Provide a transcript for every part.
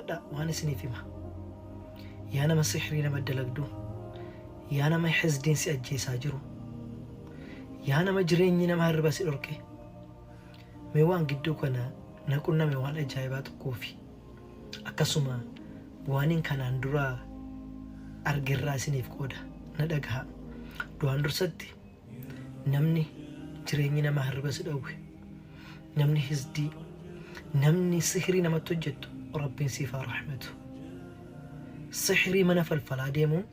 dhageeffadha waan isiniif hima. Yaa nama sihrii nama dalagdu, yaa nama hizdiin si ajjeesaa jiru, yaa nama jireenyi nama hirriba si dhorke, mee waan gidduu kana naqunname waan ajaa'ibaa tokkoo fi akkasuma waaniin kanaan dura argirraa isiniif qooda na dhagaha. Du'aan dursatti namni jireenyi nama hirriba si dhowwe, namni hizdii, namni sihrii namatti hojjettu rabbiin siif haa rahmatu. Sihrii mana falfalaa deemuun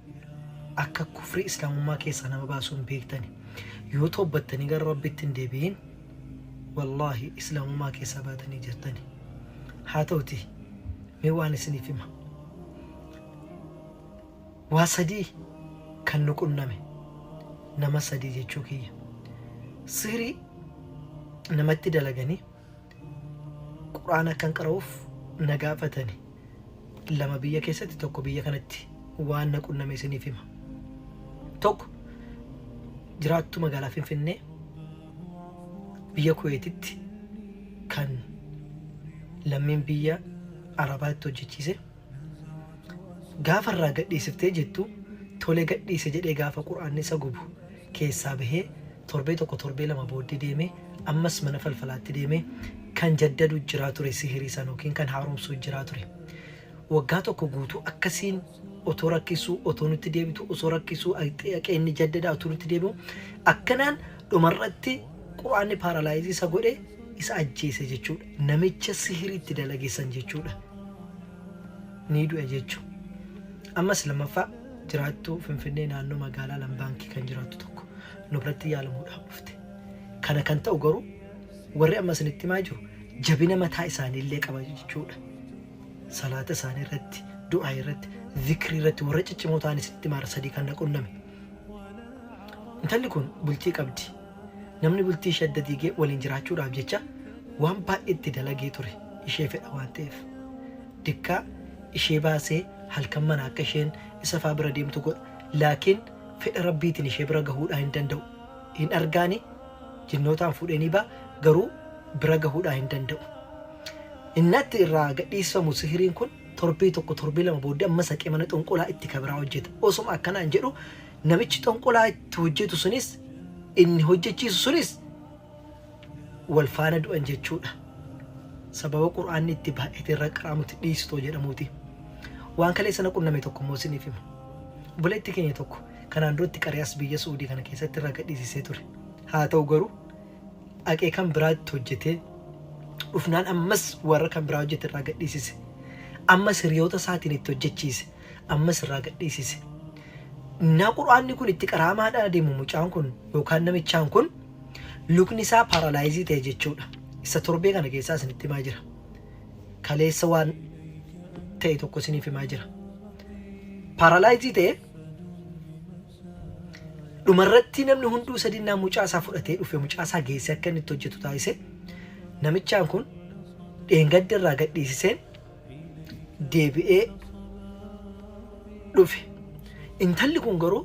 akka kufrii islaamummaa keessaa nama baasuun beektani. Yoo tobbattanii gara rabbitti hin deebi'in wallaahi islaamummaa keessaa baatanii jirtani. Haa ta'uti mee waan isiniif hima. Waa sadii kan nu qunname nama sadii jechuu kiyya. Sihrii namatti dalaganii quraana kan qara'uuf na gaafatani. Lama biyya keessatti tokko biyya kanatti waan na qunname isiniif hima. Tokko jiraattu magaalaa Finfinnee biyya Kuweetitti kan lammiin biyya Arabaatti hojjechiise. Gaafa irraa gadhiisiftee jettu tolee gadhiise jedhee gaafa quraanni isa gubu keessaa bahee torbee tokko torbee lama booddee deemee ammas mana falfalaatti deemee kan jaddadu jiraa ture sihrii san yookiin kan haaromsuu jiraa ture. Waggaa tokko guutuu akkasiin otoo rakkisuu otoo nutti deebitu osoo rakkisuu inni jaddada otoo nutti deebi'u akkanaan dhumarratti quraanni paaralaayizii isa godhe isa ajjeese jechuudha. Namicha sihriitti dalageessan jechuudha. Ni du'e jechuudha. Ammas lammaffaa jiraattuu Finfinnee naannoo magaalaa Lambaankii kan jiraattu tokko nu biratti yaalamuudhaaf dhufte. Kana kan ta'u garuu warri amma isinitti himaa jiru jabina mataa isaanii illee qaba jechuudha. Salaata isaanii irratti, du'aa irratti, zikrii irratti warra ciccimoo ta'an isinitti himaa sadii kan qunname. Intalli kun bultii qabdi. Namni bultii ishee adda diigee waliin jiraachuudhaaf jecha waan baay'eetti dalagee ture ishee fedha waan ta'eef. Dikkaa ishee baasee halkan mana akka isheen isa faa bira deemtu godha. Laakiin fedha rabbiitiin ishee bira gahuudhaa hin danda'u. Hin argaani jinnootaan fuudhanii ba'a garuu bira gahuudhaa hin danda'u. Innatti irraa gadhiifamu sihiriin kun torbee tokko torbee lama booddee amma saqee mana xonqolaa itti kabiraa hojjeta. Osuma akkanaan jedhu namichi xonqolaa itti hojjetu sunis inni hojjechiisu sunis wal faana du'an jechuudha. Sababa quraanni itti baay'ate irra qaraamutti dhiistoo jedhamuuti. Waan kalee sana qunname tokko immoo isiniif hima. Buleetti keenya tokko kanaan duratti qariyaas biyya Suudii kana keessatti irraa gadhiisisee ture. Haa ta'u garuu aqee kan biraatti hojjetee dhufnaan ammas warra kan biraa hojjete irraa gadhiisise. Ammas hiriyoota isaatiin itti hojjechiise. Ammas irraa gadhiisise. Na quraanni kun itti qaraamaadhaan adeemu mucaan kun yookaan namichaan kun lukni isaa paaralaayizii ta'e jechuudha. Isa torbee kana keessaa isinitti himaa jira. Kaleessa waan ta'e tokko isiniif himaa jira. Paaralaayizii ta'e dhumarratti namni hunduu sadinnaa mucaa isaa fudhatee dhufe mucaa isaa geessee akka inni itti hojjetu taasise. Namichaan kun dheengadda irraa gadhiisiseen deebi'ee dhufe. Intalli kun garuu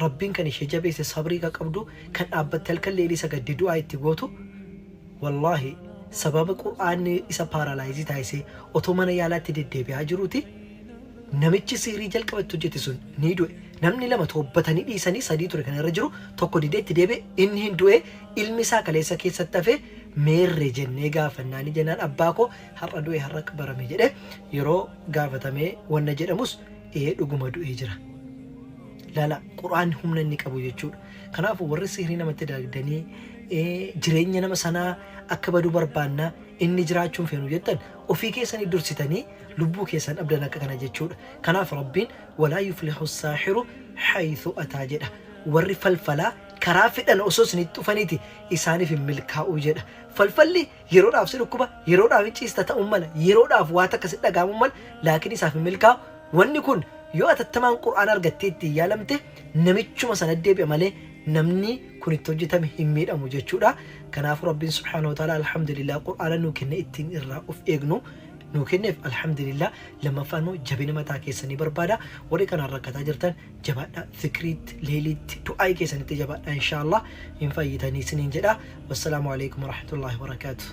rabbiin kan ishee jabeesse sabrii qabdu kan dhaabbatte halkan leelii sagaddi du'aa itti gootu wallaahi sababa quraanni isa paaralaayizii taasisee otoo mana yaalaatti deddeebi'aa jiruuti namichi sihrii jalqabatti hojjete sun ni du'e. Namni lama tobbatanii dhiisanii sadii ture kana irra jiru tokko dideetti deebi'e inni hin du'e ilmi isaa kaleessa keessatti hafee meerre jennee gaafannaan jennaan abbaa koo har'a du'e har'a barame jedhe yeroo gaafatamee wanna jedhamus dhuguma du'ee jira. Laala quraanni humna inni qabu jechuudha. Kanaafuu warri sihrii namatti dalagdanii jireenya nama sanaa akka badu barbaannaa inni jiraachuun feenu jettan ofii keessanii dursitanii lubbuu keessan abdan akka kana jechuudha. Kanaaf rabbiin walaa yuflihu saahiru haythu ataa jedha. Warri falfalaa karaa fedhan osoo isinitti dhufaniiti isaaniif hin milkaa'uu jedha. Falfalli yeroodhaaf si dhukkuba yeroodhaaf hin ciista ta'uu mala yeroodhaaf waa takka si dhaga'amuu mala laakiin isaaf hin milkaa'u. Wanni kun yoo atattamaan quraana argattee itti yaalamte namichuma sana deebi'a malee namni kun itti hojjetame hin miidhamu jechuudha. Kanaafuu rabbiin subhaanahu wa ta'ala alhamdulillah quraana nuu kenne ittiin irraa of eegnu nuu kenneef alhamdulillah. Lammaffaan immoo jabina mataa keessanii barbaada. Warri kanaan rakkataa jirtan jabaadhaa zikriitti leeliitti du'aa keessanitti jabaadhaa inshaallah hin fayyitanii isiniin jedha. Wassalaamu alaikum warahmatullahi wabarakaatuh.